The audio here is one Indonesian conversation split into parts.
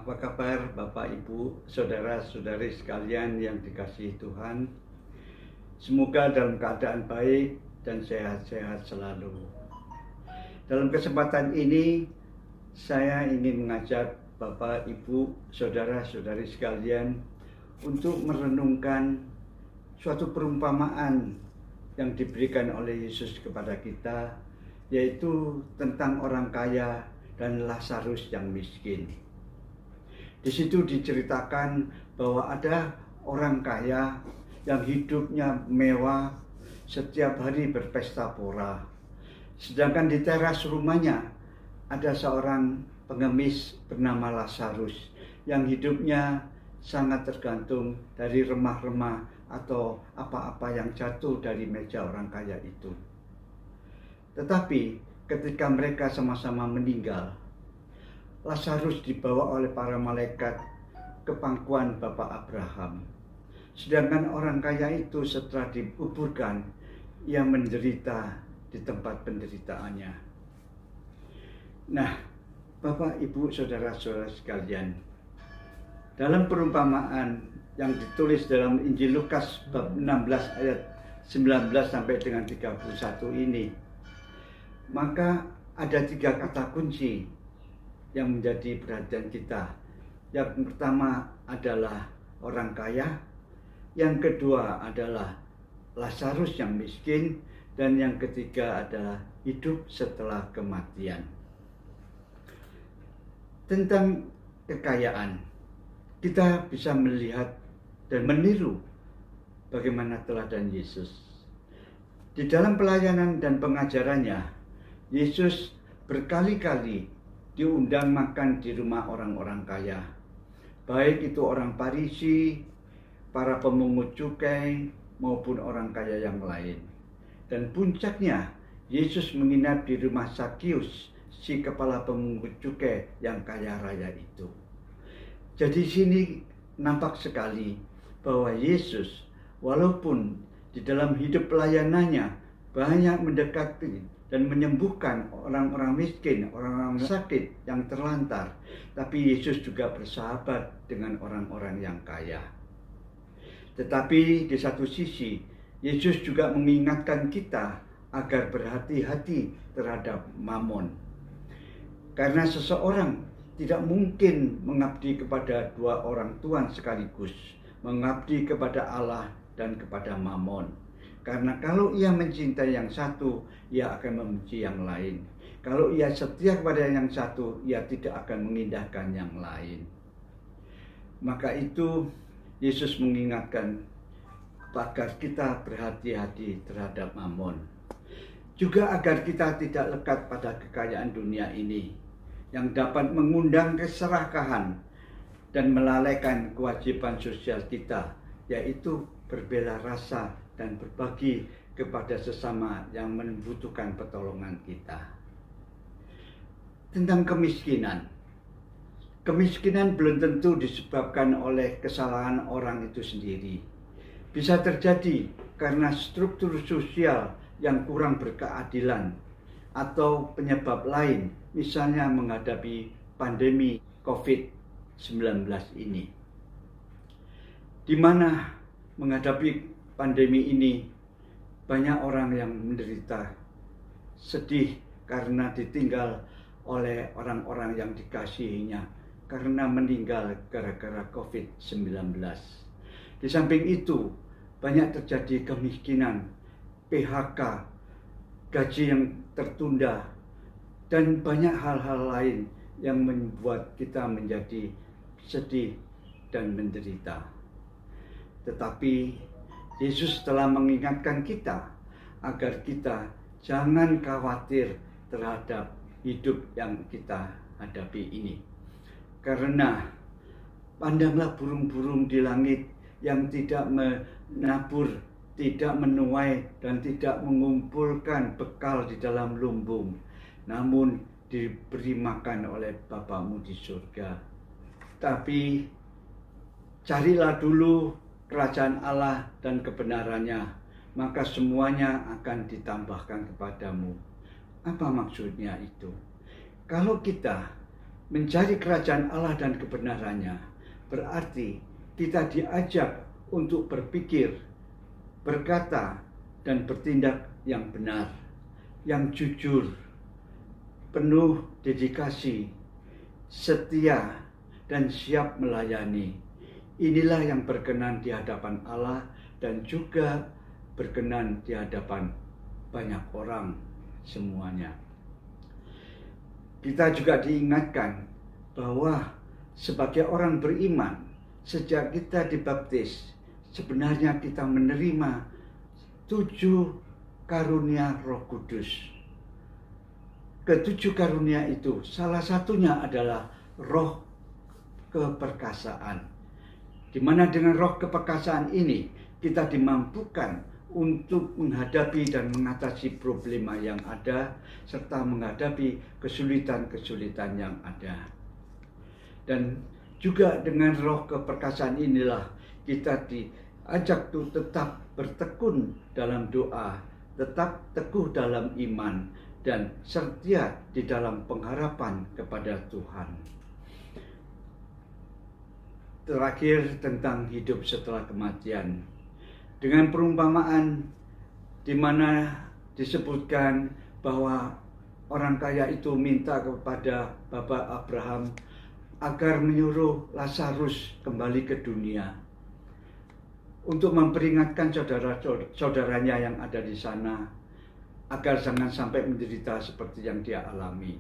Apa kabar Bapak, Ibu, Saudara-saudari sekalian yang dikasihi Tuhan? Semoga dalam keadaan baik dan sehat-sehat selalu. Dalam kesempatan ini, saya ingin mengajak Bapak, Ibu, Saudara-saudari sekalian untuk merenungkan suatu perumpamaan yang diberikan oleh Yesus kepada kita, yaitu tentang orang kaya dan Lazarus yang miskin. Di situ diceritakan bahwa ada orang kaya yang hidupnya mewah, setiap hari berpesta pora. Sedangkan di teras rumahnya ada seorang pengemis bernama Lazarus yang hidupnya sangat tergantung dari remah-remah atau apa-apa yang jatuh dari meja orang kaya itu. Tetapi ketika mereka sama-sama meninggal, Lazarus dibawa oleh para malaikat ke pangkuan Bapak Abraham. Sedangkan orang kaya itu setelah dikuburkan, ia menderita di tempat penderitaannya. Nah, Bapak, Ibu, Saudara-saudara sekalian, dalam perumpamaan yang ditulis dalam Injil Lukas bab 16 ayat 19 sampai dengan 31 ini, maka ada 3 kata kunci yang menjadi perhatian kita. Yang pertama adalah orang kaya, yang kedua adalah Lazarus yang miskin, dan yang ketiga adalah hidup setelah kematian. Tentang kekayaan, kita bisa melihat dan meniru bagaimana teladan Yesus. Di dalam pelayanan dan pengajarannya, Yesus berkali-kali diundang makan di rumah orang-orang kaya, baik itu orang Farisi, para pemungut cukai, maupun orang kaya yang lain. Dan puncaknya, Yesus menginap di rumah Zakius, si kepala pemungut cukai yang kaya raya itu. Jadi sini nampak sekali bahwa Yesus, walaupun di dalam hidup pelayanannya banyak mendekati dan menyembuhkan orang-orang miskin, orang-orang sakit yang terlantar, tapi Yesus juga bersahabat dengan orang-orang yang kaya. Tetapi di satu sisi, Yesus juga mengingatkan kita agar berhati-hati terhadap mamon. Karena seseorang tidak mungkin mengabdi kepada 2 orang Tuhan sekaligus, mengabdi kepada Allah dan kepada mamon. Karena kalau ia mencintai yang satu, ia akan membenci yang lain. Kalau ia setia kepada yang satu, ia tidak akan mengindahkan yang lain. Maka itu Yesus mengingatkan agar kita berhati-hati terhadap mamon. Juga agar kita tidak lekat pada kekayaan dunia ini yang dapat mengundang keserakahan dan melalaikan kewajiban sosial kita, yaitu berbela rasa dan berbagi kepada sesama yang membutuhkan pertolongan kita. Tentang kemiskinan. Kemiskinan belum tentu disebabkan oleh kesalahan orang itu sendiri. Bisa terjadi karena struktur sosial yang kurang berkeadilan atau penyebab lain, misalnya menghadapi pandemi COVID-19 ini. Di mana menghadapi pandemi ini, banyak orang yang menderita, sedih karena ditinggal oleh orang-orang yang dikasihinya, karena meninggal gara-gara COVID-19. Di samping itu, banyak terjadi kemiskinan, PHK, gaji yang tertunda, dan banyak hal-hal lain yang membuat kita menjadi sedih dan menderita. Tetapi Yesus telah mengingatkan kita agar kita jangan khawatir terhadap hidup yang kita hadapi ini. Karena pandanglah burung-burung di langit yang tidak menabur, tidak menuai, dan tidak mengumpulkan bekal di dalam lumbung, namun diberi makan oleh Bapamu di surga. Tapi carilah dulu kerajaan Allah dan kebenarannya, maka semuanya akan ditambahkan kepadamu. Apa maksudnya itu? Kalau kita mencari kerajaan Allah dan kebenarannya, berarti kita diajak untuk berpikir, berkata, dan bertindak yang benar, yang jujur, penuh dedikasi, setia, dan siap melayani. Inilah yang berkenan di hadapan Allah dan juga berkenan di hadapan banyak orang semuanya. Kita juga diingatkan bahwa sebagai orang beriman, sejak kita dibaptis, sebenarnya kita menerima 7 karunia Roh Kudus. Ke-7 karunia itu salah satunya adalah roh keperkasaan. Di mana dengan roh keperkasaan ini kita dimampukan untuk menghadapi dan mengatasi problema yang ada, serta menghadapi kesulitan-kesulitan yang ada. Dan juga dengan roh keperkasaan inilah kita diajak untuk tetap bertekun dalam doa, tetap teguh dalam iman, dan setia di dalam pengharapan kepada Tuhan. Terakhir, tentang hidup setelah kematian. Dengan perumpamaan di mana disebutkan bahwa orang kaya itu minta kepada Bapak Abraham agar menyuruh Lazarus kembali ke dunia untuk memperingatkan saudara-saudaranya yang ada di sana agar jangan sampai menderita seperti yang dia alami.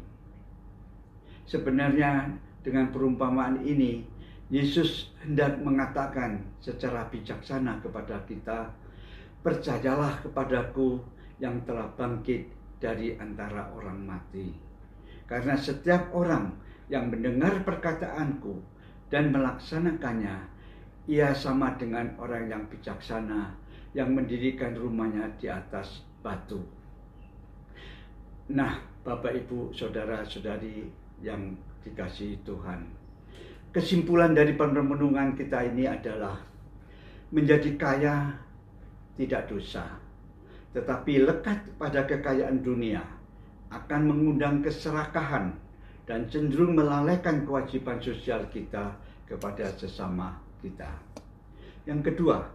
Sebenarnya dengan perumpamaan ini Yesus hendak mengatakan secara bijaksana kepada kita, percayalah kepadaku yang telah bangkit dari antara orang mati. Karena setiap orang yang mendengar perkataanku dan melaksanakannya, ia sama dengan orang yang bijaksana yang mendirikan rumahnya di atas batu. Nah, Bapak, Ibu, Saudara-saudari yang dikasihi Tuhan, kesimpulan dari perenungan kita ini adalah menjadi kaya tidak dosa, tetapi lekat pada kekayaan dunia akan mengundang keserakahan dan cenderung melalaikan kewajiban sosial kita kepada sesama kita. Yang kedua,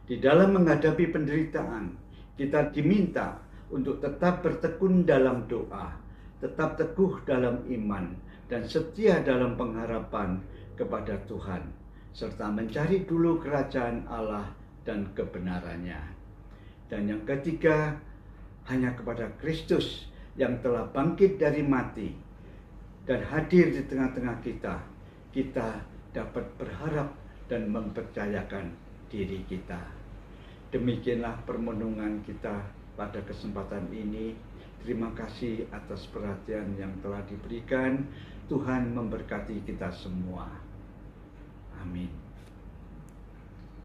di dalam menghadapi penderitaan, kita diminta untuk tetap bertekun dalam doa, tetap teguh dalam iman, dan setia dalam pengharapan kepada Tuhan, serta mencari dulu kerajaan Allah dan kebenarannya. Dan yang ketiga, hanya kepada Kristus yang telah bangkit dari mati dan hadir di tengah-tengah kita, kita dapat berharap dan mempercayakan diri kita. Demikianlah permenungan kita pada kesempatan ini. Terima kasih atas perhatian yang telah diberikan. Tuhan memberkati kita semua. Amin.